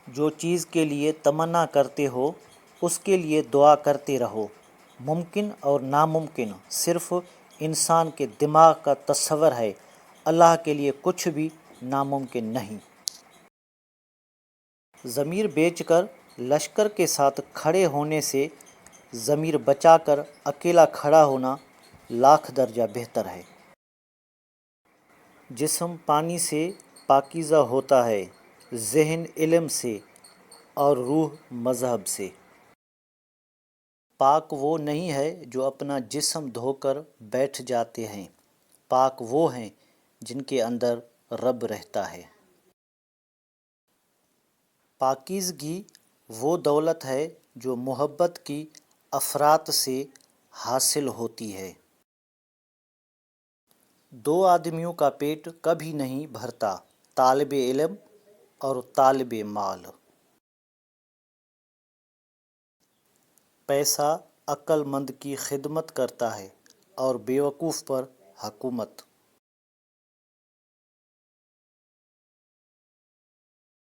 جو چیز کے لیے تمنا کرتے ہو اس کے لیے دعا کرتے رہو۔ ممکن اور ناممکن صرف انسان کے دماغ کا تصور ہے، اللہ کے لیے کچھ بھی ناممکن نہیں۔ ضمیر بیچ کر لشکر کے ساتھ کھڑے ہونے سے ضمیر بچا کر اکیلا کھڑا ہونا لاکھ درجہ بہتر ہے۔ جسم پانی سے پاکیزہ ہوتا ہے، ذہن علم سے اور روح مذہب سے۔ پاک وہ نہیں ہے جو اپنا جسم دھو کر بیٹھ جاتے ہیں، پاک وہ ہیں جن کے اندر رب رہتا ہے۔ پاکیزگی وہ دولت ہے جو محبت کی افراط سے حاصل ہوتی ہے۔ دو آدمیوں کا پیٹ کبھی نہیں بھرتا، طالب علم اور طالب مال۔ پیسہ عقل مند کی خدمت کرتا ہے اور بیوقوف پر حکومت۔